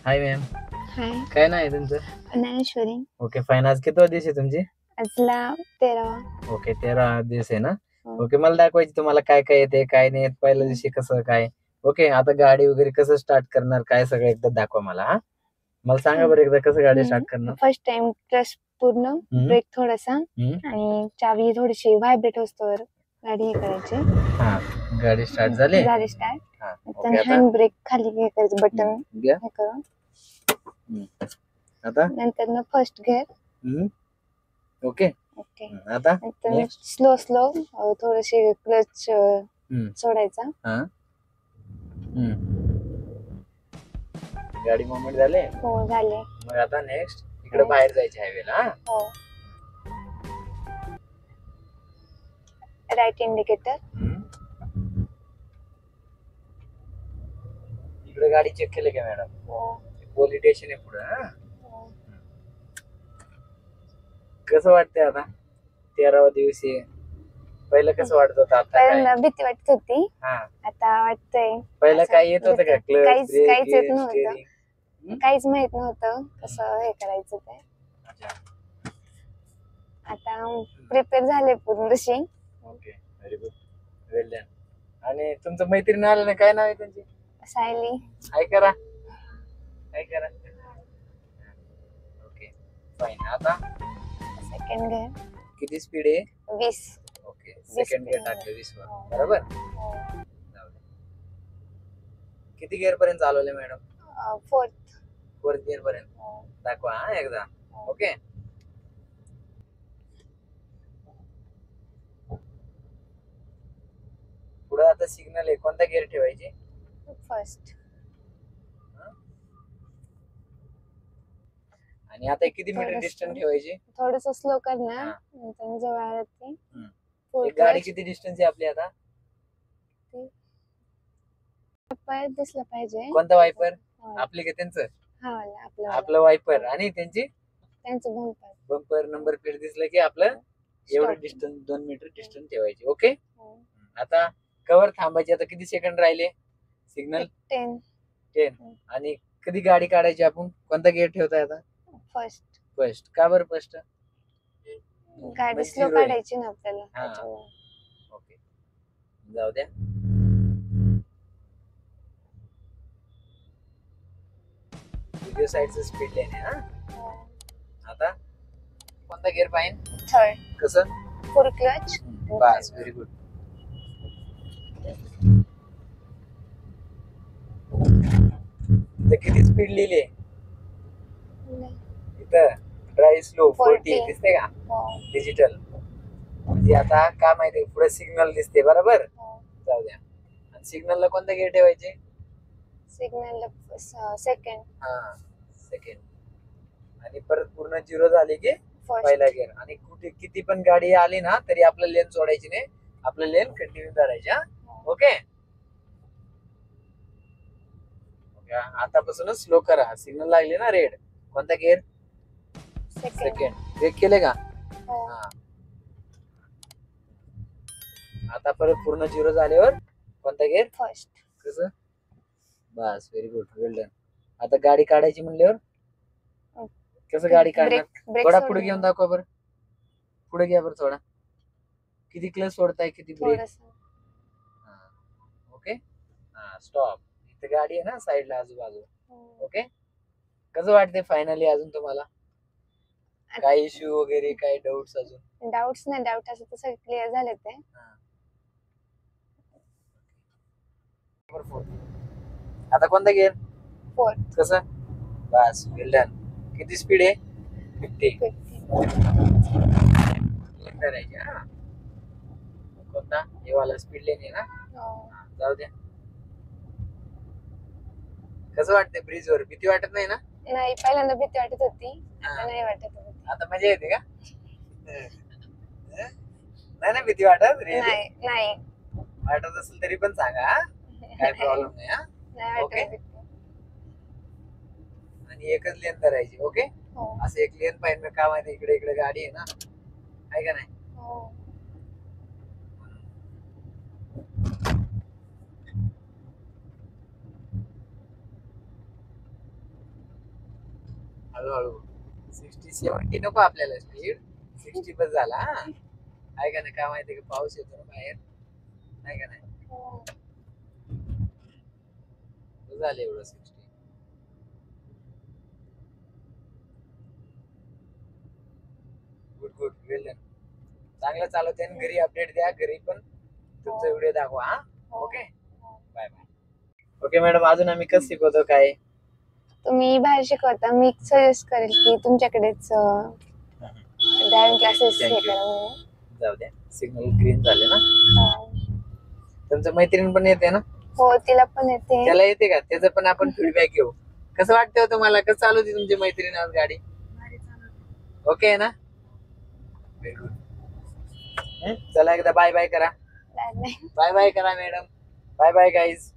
हाय ma'am. हाय, काय नाव आहे तुमचं? ज्ञानेश्वरी. Okay fine. आज कितवा दिवस आहे तुमची? आजला 13वा. ओके 13 दिवस आहे ना. हो. ओके मला दाखवायची तुम्हाला काय काय येते काय नाही येत, पहिल्या दिवशी कसं काय. ओके आता गाडी वगैरे कसं स्टार्ट करणार काय सगळं एकदा दाखवा मला. हा मला सांगा बरं एकदा कसं गाडी स्टार्ट करणार. फर्स्ट टाइम क्लच पूर्ण, ब्रेक थोडासा आणि चावी थोडीशी व्हायब्रेट होस्तोवर गाडी हे करायची. हा गाडी स्टार्ट झाली. झाली स्टार्ट. हा आता ओके आता हँड ब्रेक खाली हे करायचं बटन घ्या. हे करून. आता नंतर ना फर्स्ट गिअर. Okay okay. आता नंतर स्लो स्लो थोडीशी क्लच सोडायचा. हा गाडी मोमेंट झाले. हो झाले. मग आता नेक्स्ट इकडे बाहेर जायचे हायवेला. हो. Right indicator. इकडे गाडी चेक केली का मॅडम? हो. पोलीस स्टेशन आहे पुढे. कसं वाटतंय आता 13वा दिवस आहे. पहिलं कसं वाटत होतं? आता पहिल्यांदा भीती वाटत होती. आता वाटतंय. पहिलं काय येत होतं का? काहीच येत नव्हतं. काहीच माहित नव्हतं कसं हे करायचं ते. आता प्रिपेअर झाले पूर्ण तशी. ओके व्हेरी गुड, वेल डन. आणि तुमचं मैत्रीण आलं ना, काय नाव आहे त्यांची? सायली. हाय करा, हाय करा. Okay fine. आता सेकंड गिअर. किती स्पीड आहे? 20. ओके सेकंड गिअर टाकले 20 वर. बरोबर. किती गिअर पर्यंत चालवले मॅडम? फोर्थ गिअर पर्यंत दाखवा हा एकदा. ओके पुढे आता सिग्नल आहे, कोणता गिअर ठेवायचे? फर्स्ट. आणि आता किती मीटर डिस्टन्स ठेवायचे? थोडंसं स्लो करणार, नंतर जवळ आलं की गाडी किती डिस्टन्स आहे आपली आता? वायपर दिसला पाहिजे. कोणता वायपर? आपले का त्यांचं? आपलं वायपर आणि त्यांचं बंपर. बंपर नंबर प्लेट दिसलं की आपलं एवढं डिस्टन्स 2 मीटर डिस्टन्स ठेवायचे. ओके आता कवर थांबायचे. आता किती सेकंड राहिले? सिग्नल 10. आणि कधी गाडी काढायची आपण? कोणता गिअर ठेवताय आता? फर्स्ट. का बरं फर्स्ट? गाडी स्लो काढायची ना आपल्याला. ओके जाऊ द्या. व्हिडिओ साइडचं स्पीड लेन आहे. आता कोणता गिअर पाहिजे? थर्ड. कसं? Full clutch. बस व्हेरी गुड. किती स्पीड लिहिली इथं? ड्राईव्ह स्लो 40 दिसते का? डिजिटल. म्हणजे आता काय माहिती, पुढे सिग्नल दिसते बरोबर. जाऊ द्या. आणि सिग्नलला कोणता गिअर ठेवायचे? Signal second. सेकंड. आणि परत पूर्ण 0 झाली की पहिला गिअर. आणि कुठे किती पण गाडी आली ना तरी आपलं लेन सोडायची नाही, आपलं लेन कंटिन्यू करायचे. ओके आतापासूनच स्लो करा. सिग्नल लागले ना रेड, कोणता गिअर? सेकंड. ब्रेक केले का? आता परत पूर्ण 0 झाल्यावर कोणता गिअर? फर्स्ट. कसं? बस व्हेरी गुड, वेल डन. आता गाडी काढायची म्हणल्यावर कसं गाडी काढणार? थोडा पुढे घेऊन दाखवा बरं. पुढे घ्या बरं थोडा. किती क्लच सोडताय, किती ब्रेक? Okay stop. इथे गाडी आहे ना साईडला आजूबाजू. ओके कसं वाटते फायनली अजून तुम्हाला? काय इश्यू वगैरे, काय डाऊट्स? अजून डाऊट्स नाही. डाऊट असं तर सगळे क्लिअर झाले ते. आता कोणता गिअर? फोर्थ. कसं? बस वेल डन. किती स्पीड आहे? 50. कोणता? हे वाला स्पीड लेन आहे ना. जाऊ द्या. कसं वाटतंय ब्रिज वर? भीती वाटत नाही ना? नाही, पहिल्यांदा भीती वाटत होती, आता नाही वाटत होती. आता मजा येते का? नाही ना भीती वाटत? नाही वाटत असेल तरी पण सांगा, काय प्रॉब्लेम नाही. ओके आणि एकच लेन करायची. ओके असं एक लेन पाहिजे का माहिती, इकडे इकडे गाडी आहे ना, आहे का नाही? हळूहळू 60-70 नको आपल्याला स्पीड, 60 बस झाला. हा आहे का नाही, काय माहिती का पाऊस येतो ना बाहेर, नाही का नाही, झालं एवढं 60. गुड गुड, वेल डन. चांगलं चालवते आणि घरी अपडेट द्या, घरी पण तुमचा व्हिडिओ दाखवा. हा okay, bye bye. Okay madam, अजून आम्ही कसं शिकवतो काय? तुम्ही बाहेर शिकवता, मी सजेस्ट करेल की तुमच्याकडेच ड्रायव्हिंग क्लासेस हे Thank you. करा म्हणून. जाऊ द्या, सिग्नल ग्रीन झाले ना. हो. तुमचं मैत्रीण पण येते ना, हो, तिला पण येते. त्याला येते का? त्याचं पण आपण फीडबॅक घेऊ. कसं वाटतं हो तुम्हाला, कसं चालवते तुमची मैत्रीण आज गाडी? ओके आहे ना? Very good. चला एकदा बाय बाय करा. Bye bye. बाय बाय करा मॅडम. Bye bye guys.